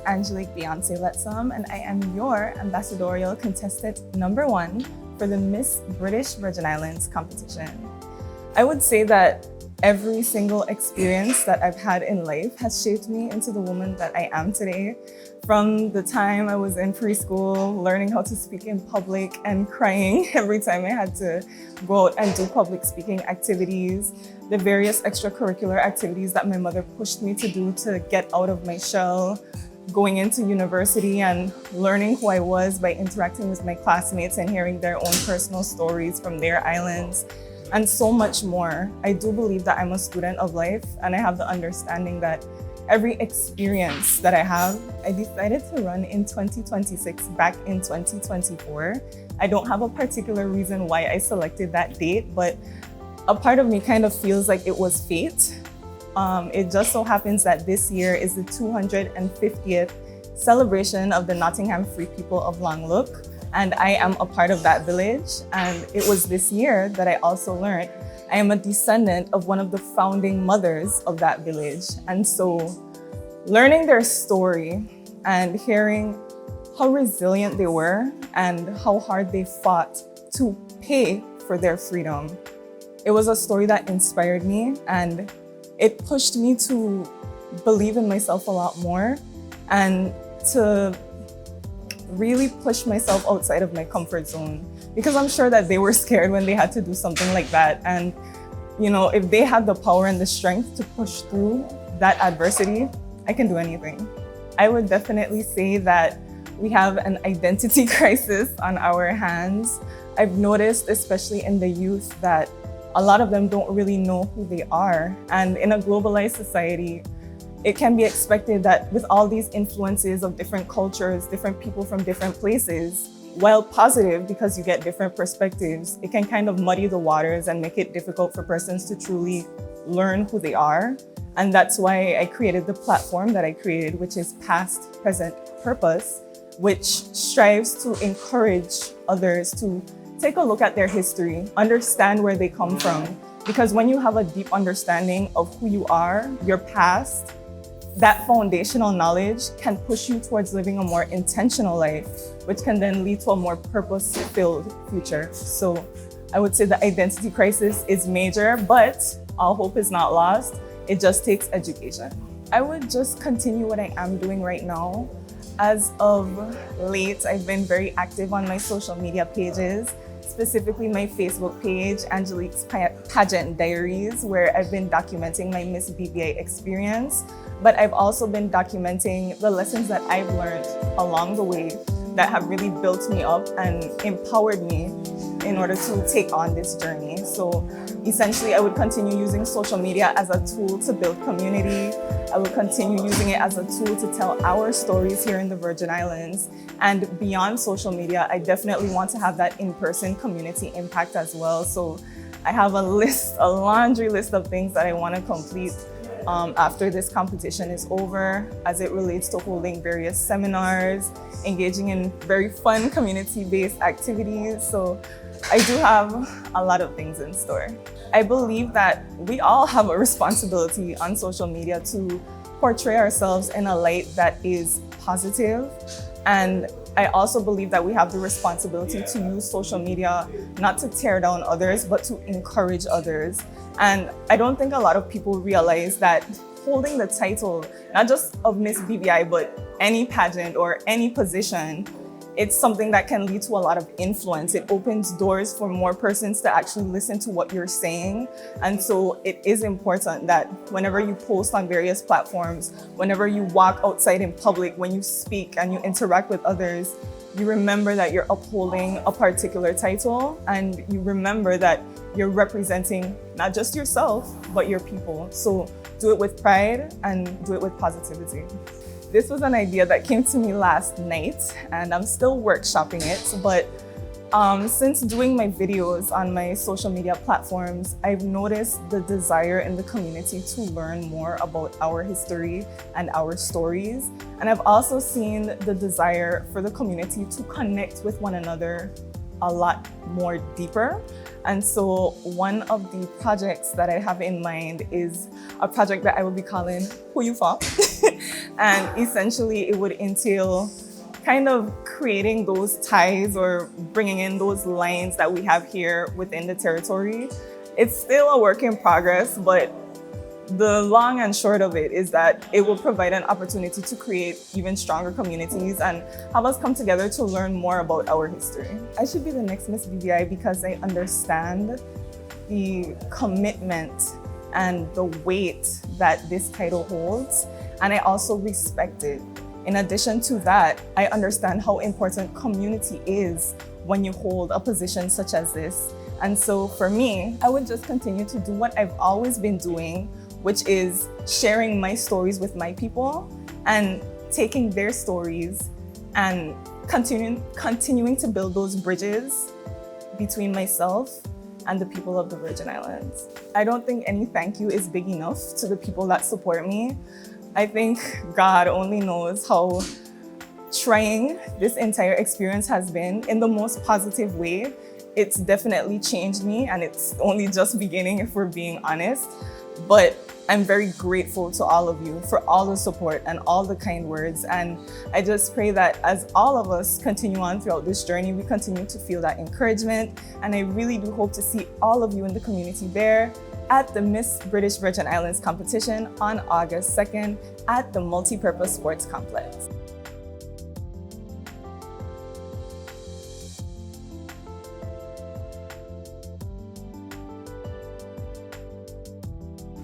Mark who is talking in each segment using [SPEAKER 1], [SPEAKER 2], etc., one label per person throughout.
[SPEAKER 1] Angelique Lettsome, and I am your ambassadorial contestant #1 for the Miss British Virgin Islands competition. I would say that every single experience that I've had in life has shaped me into the woman that I am today. From the time I was in preschool, learning how to speak in public and crying every time I had to go out and do public speaking activities, the various extracurricular activities that my mother pushed me to do to get out of my shell, going into university and learning who I was by interacting with my classmates and hearing their own personal stories from their islands, and so much more. I do believe that I'm a student of life, and I have the understanding that every experience that I have, I decided to run in 2026 back in 2024. I don't have a particular reason why I selected that date, but a part of me kind of feels like it was fate. It just so happens that this year is the 250th celebration of the Nottingham Free People of Long Look, and I am a part of that village. And it was this year that I also learned I am a descendant of one of the founding mothers of that village. And so learning their story and hearing how resilient they were and how hard they fought to pay for their freedom, it was a story that inspired me, and it pushed me to believe in myself a lot more and to really push myself outside of my comfort zone, because I'm sure that they were scared when they had to do something like that. And you know, if they had the power and the strength to push through that adversity, I can do anything. I would definitely say that we have an identity crisis on our hands. I've noticed, especially in the youth, that a lot of them don't really know who they are. And in a globalized society, it can be expected that with all these influences of different cultures, different people from different places, while positive because you get different perspectives, it can kind of muddy the waters and make it difficult for persons to truly learn who they are. And that's why I created the platform that I created, which is Past, Present, Purpose, which strives to encourage others to take a look at their history, understand where they come from. Because when you have a deep understanding of who you are, your past, that foundational knowledge can push you towards living a more intentional life, which can then lead to a more purpose-filled future. So I would say the identity crisis is major, but all hope is not lost. It just takes education. I would just continue what I am doing right now. As of late, I've been very active on my social media pages, specifically my Facebook page, Angelique's Pageant Diaries, where I've been documenting my Miss BVI experience. But I've also been documenting the lessons that I've learned along the way that have really built me up and empowered me in order to take on this journey. So essentially, I would continue using social media as a tool to build community. I will continue using it as a tool to tell our stories here in the Virgin Islands. And beyond social media, I definitely want to have that in-person community impact as well. So I have a laundry list of things that I want to complete after this competition is over, as it relates to holding various seminars, engaging in very fun community-based activities. So I do have a lot of things in store. I believe that we all have a responsibility on social media to portray ourselves in a light that is positive. And I also believe that we have the responsibility to use social media not to tear down others, but to encourage others. And I don't think a lot of people realize that holding the title, not just of Miss BVI, but any pageant or any position, it's something that can lead to a lot of influence. It opens doors for more persons to actually listen to what you're saying. And so it is important that whenever you post on various platforms, whenever you walk outside in public, when you speak and you interact with others, you remember that you're upholding a particular title, and you remember that you're representing not just yourself, but your people. So do it with pride and do it with positivity. This was an idea that came to me last night, and I'm still workshopping it, but since doing my videos on my social media platforms, I've noticed the desire in the community to learn more about our history and our stories. And I've also seen the desire for the community to connect with one another a lot more deeper. And so one of the projects that I have in mind is a project that I will be calling Who You For. And essentially it would entail kind of creating those ties or bringing in those lines that we have here within the territory. It's still a work in progress, but the long and short of it is that it will provide an opportunity to create even stronger communities and have us come together to learn more about our history. I should be the next Miss BVI because I understand the commitment and the weight that this title holds, and I also respect it. In addition to that, I understand how important community is when you hold a position such as this. And so for me, I would just continue to do what I've always been doing, which is sharing my stories with my people and taking their stories and continuing to build those bridges between myself and the people of the Virgin Islands. I don't think any thank you is big enough to the people that support me. I think God only knows how trying this entire experience has been in the most positive way. It's definitely changed me, and it's only just beginning if we're being honest. But I'm very grateful to all of you for all the support and all the kind words. And I just pray that as all of us continue on throughout this journey, we continue to feel that encouragement. And I really do hope to see all of you in the community there at the Miss British Virgin Islands competition on August 2nd at the Multipurpose Sports Complex.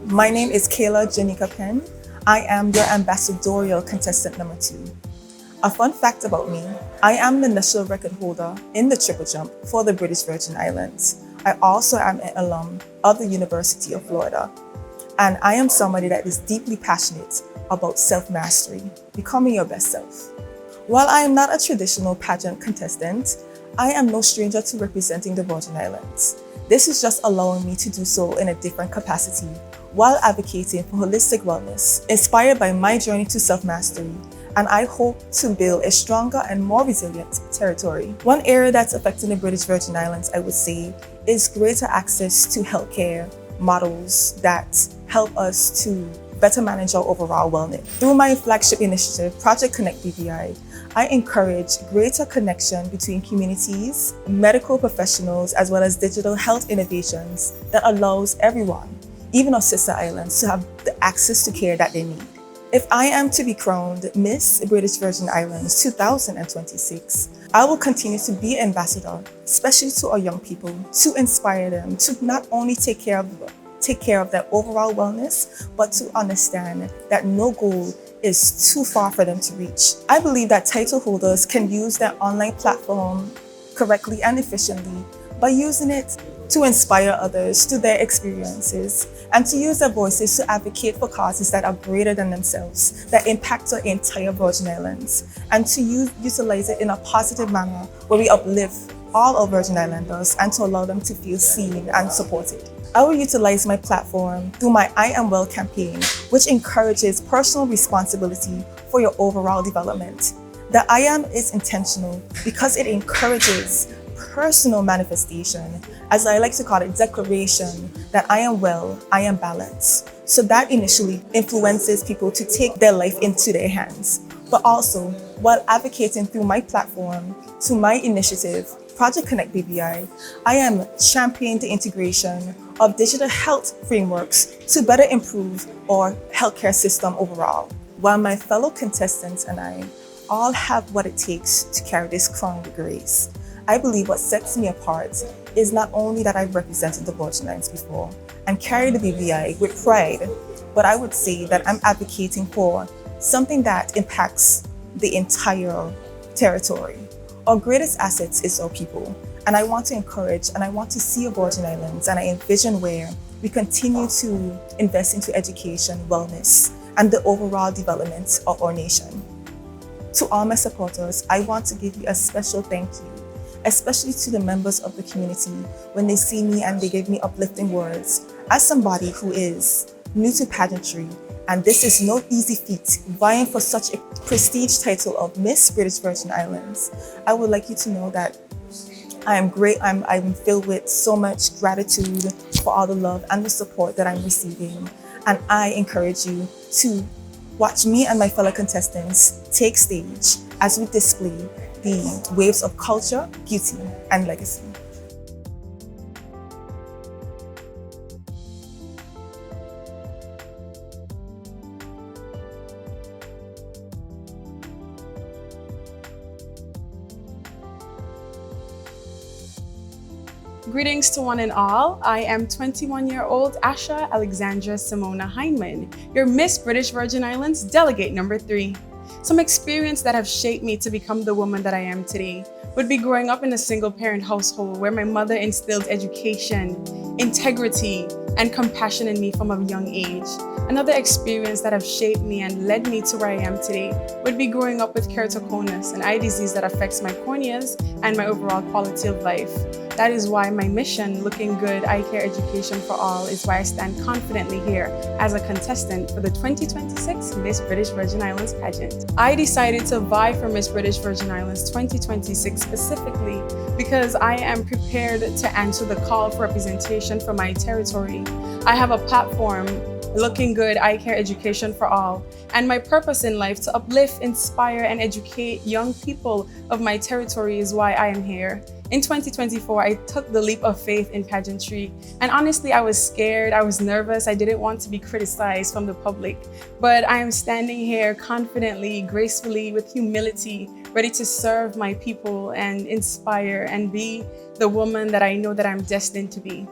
[SPEAKER 2] My name is Kayla Janika Penn. I am your ambassadorial contestant number 2. A fun fact about me, I am the national record holder in the triple jump for the British Virgin Islands. I also am an alum of the University of Florida. And I am somebody that is deeply passionate about self-mastery, becoming your best self. While I am not a traditional pageant contestant, I am no stranger to representing the Virgin Islands. This is just allowing me to do so in a different capacity while advocating for holistic wellness, inspired by my journey to self-mastery, and I hope to build a stronger and more resilient territory. One area that's affecting the British Virgin Islands, I would say, is greater access to healthcare models that help us to better manage our overall wellness. Through my flagship initiative, Project Connect BVI, I encourage greater connection between communities, medical professionals, as well as digital health innovations that allows everyone, even our sister islands, to have the access to care that they need. If I am to be crowned Miss British Virgin Islands 2026, I will continue to be an ambassador, especially to our young people, to inspire them to not only take care of their overall wellness, but to understand that no goal is too far for them to reach. I believe that title holders can use their online platform correctly and efficiently by using it to inspire others through their experiences and to use their voices to advocate for causes that are greater than themselves, that impact our entire Virgin Islands, and to utilize it in a positive manner where we uplift all our Virgin Islanders and to allow them to feel seen and supported. I will utilize my platform through my I Am Well campaign, which encourages personal responsibility for your overall development. The I Am is intentional because it encourages personal manifestation, as I like to call it, declaration that I am well, I am balanced. So that initially influences people to take their life into their hands. But also, while advocating through my platform to my initiative, Project Connect BVI, I am championing the integration of digital health frameworks to better improve our healthcare system overall. While my fellow contestants and I all have what it takes to carry this crown with grace, I believe what sets me apart is not only that I've represented the Virgin Islands before and carried the BVI with pride, but I would say that I'm advocating for something that impacts the entire territory. Our greatest assets is our people, and I want to encourage and I want to see a Virgin Islands, and I envision where we continue to invest into education, wellness, and the overall development of our nation. To all my supporters, I want to give you a special thank you, especially to the members of the community when they see me and they give me uplifting words. As somebody who is new to pageantry, and this is no easy feat, vying for such a prestige title of Miss British Virgin Islands, I would like you to know that I am great. I'm filled with so much gratitude for all the love and the support that I'm receiving. And I encourage you to watch me and my fellow contestants take stage as we display the waves of culture, beauty, and legacy.
[SPEAKER 3] Greetings to one and all. I am 21-year-old Asha Alexandra Simona Hyndman, your Miss British Virgin Islands Delegate number 3. Some experience that have shaped me to become the woman that I am today would be growing up in a single-parent household where my mother instilled education, integrity, and compassion in me from a young age. Another experience that have shaped me and led me to where I am today would be growing up with keratoconus, an eye disease that affects my corneas and my overall quality of life. That is why my mission, Looking Good Eye Care Education for All, is why I stand confidently here as a contestant for the 2026 Miss British Virgin Islands pageant. I decided to vie for Miss British Virgin Islands 2026 specifically because I am prepared to answer the call for representation for my territory. I have a platform, Looking Good Eye Care Education for All, and my purpose in life to uplift, inspire, and educate young people of my territory is why I am here. In 2024, I took the leap of faith in pageantry, and honestly, I was scared, I was nervous, I didn't want to be criticized from the public, but I am standing here confidently, gracefully, with humility, ready to serve my people and inspire and be the woman that I know that I'm destined to be.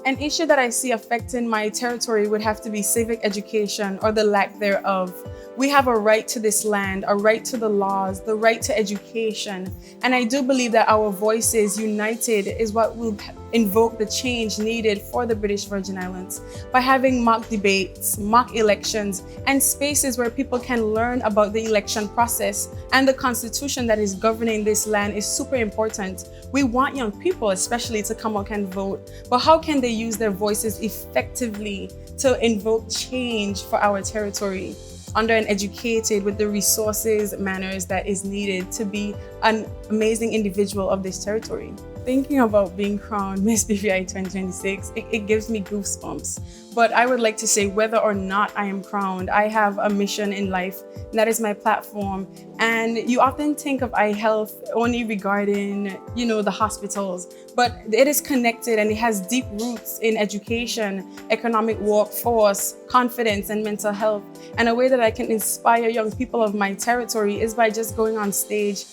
[SPEAKER 3] An issue that I see affecting my territory would have to be civic education or the lack thereof. We have a right to this land, a right to the laws, the right to education. And I do believe that our voices united is what will invoke the change needed for the British Virgin Islands. By having mock debates, mock elections, and spaces where people can learn about the election process and the constitution that is governing this land is super important. We want young people especially to come out and vote, but how can they use their voices effectively to invoke change for our territory? Under an educated with the resources, manners that is needed to be an amazing individual of this territory. Thinking about being crowned Miss BVI 2026, it gives me goosebumps. But I would like to say whether or not I am crowned, I have a mission in life, and that is my platform. And you often think of eye health only regarding, the hospitals, but it is connected and it has deep roots in education, economic workforce, confidence, and mental health. And a way that I can inspire young people of my territory is by just going on stage,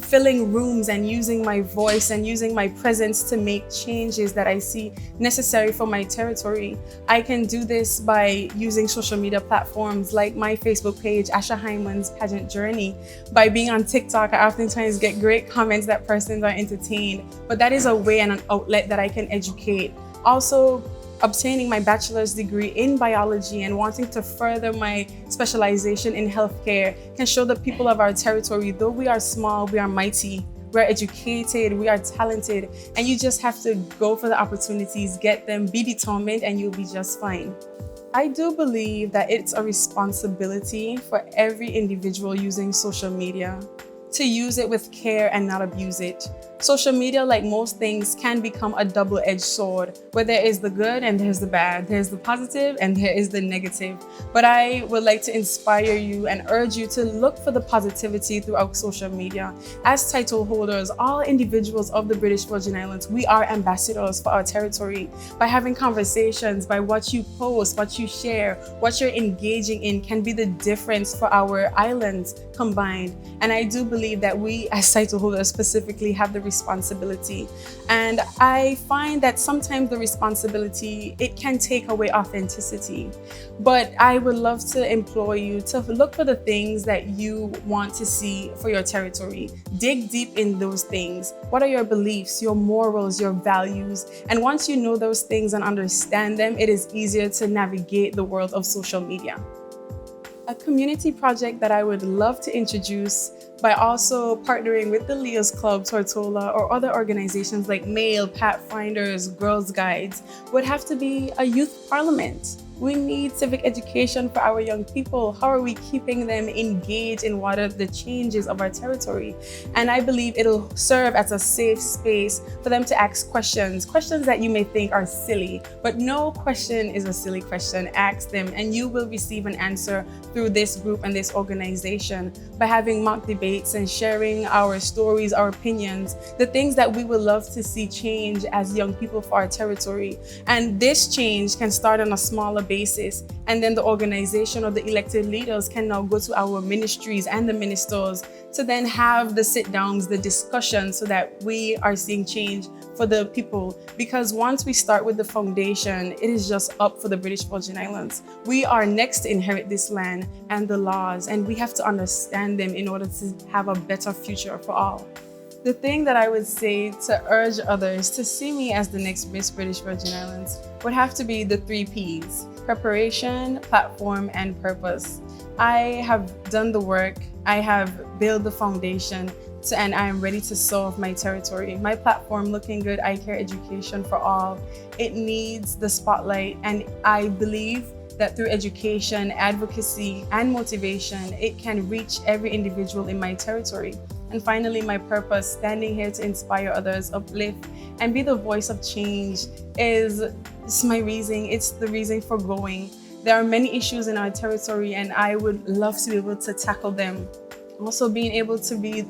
[SPEAKER 3] filling rooms and using my voice and using my presence to make changes that I see necessary for my territory. I can do this by using social media platforms like my Facebook page, Asha Hyndman's Pageant Journey. By being on TikTok, I oftentimes get great comments that persons are entertained, but that is a way and an outlet that I can educate. Also, obtaining my bachelor's degree in biology and wanting to further my specialization in healthcare can show the people of our territory, though we are small, we are mighty, we are educated, we are talented, and you just have to go for the opportunities, get them, be determined, and you'll be just fine. I do believe that it's a responsibility for every individual using social media to use it with care and not abuse it. Social media, like most things, can become a double-edged sword, where there is the good and there's the bad, there's the positive and there is the negative. But I would like to inspire you and urge you to look for the positivity throughout social media. As title holders, all individuals of the British Virgin Islands, we are ambassadors for our territory. By having conversations, by what you post, what you share, what you're engaging in can be the difference for our islands combined. And I do believe that we as title holders specifically have the responsibility. And I find that sometimes the responsibility, it can take away authenticity. But I would love to implore you to look for the things that you want to see for your territory. Dig deep in those things. What are your beliefs, your morals, your values? And once you know those things and understand them, it is easier to navigate the world of social media. A community project that I would love to introduce by also partnering with the Leos Club, Tortola, or other organizations like Mail, Pathfinders, Girls Guides would have to be a youth parliament. We need civic education for our young people. How are we keeping them engaged in what are the changes of our territory? And I believe it'll serve as a safe space for them to ask questions that you may think are silly, but no question is a silly question. Ask them and you will receive an answer through this group and this organization by having mock debates and sharing our stories, our opinions, the things that we would love to see change as young people for our territory. And this change can start on a smaller basis, and then the organization or the elected leaders can now go to our ministries and the ministers to then have the sit downs, the discussions, so that we are seeing change for the people. Because once we start with the foundation, it is just up for the British Virgin Islands. We are next to inherit this land and the laws, and we have to understand them in order to have a better future for all. The thing that I would say to urge others to see me as the next Miss British Virgin Islands would have to be the 3 Ps: preparation, platform, and purpose. I have done the work, I have built the foundation, and I am ready to serve my territory. My platform, looking good, eye care education for all. It needs the spotlight, and I believe that through education, advocacy, and motivation, it can reach every individual in my territory. And finally, my purpose, standing here to inspire others, uplift, and be the voice of change is my reason. It's the reason for going. There are many issues in our territory, and I would love to be able to tackle them. Also, being able to be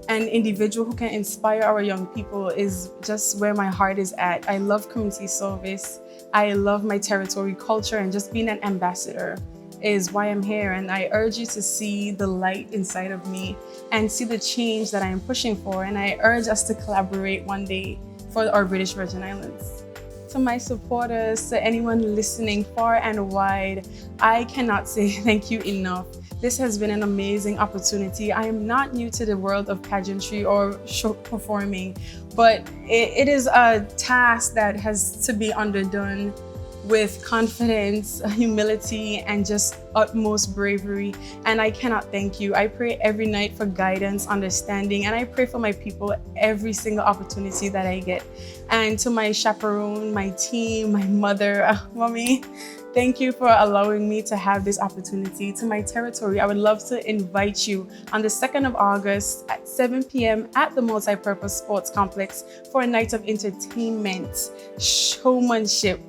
[SPEAKER 3] an individual who can inspire our young people is just where my heart is at. I love community service. I love my territory culture, and just being an ambassador is why I'm here. And I urge you to see the light inside of me and see the change that I am pushing for. And I urge us to collaborate one day for our British Virgin Islands. To my supporters, to anyone listening far and wide, I cannot say thank you enough. This has been an amazing opportunity. I am not new to the world of pageantry or show performing, but it is a task that has to be underdone with confidence, humility, and just utmost bravery. And I cannot thank you. I pray every night for guidance, understanding, and I pray for my people every single opportunity that I get. And to my chaperone, my team, my mother, mommy, thank you for allowing me to have this opportunity. To my territory, I would love to invite you on the 2nd of August at 7 p.m. at the Multipurpose Sports Complex for a night of entertainment, showmanship,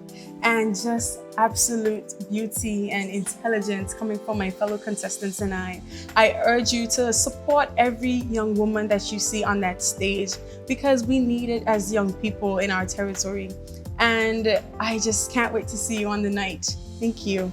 [SPEAKER 3] and just absolute beauty and intelligence coming from my fellow contestants and I. I urge you to support every young woman that you see on that stage, because we need it as young people in our territory. And I just can't wait to see you on the night. Thank you.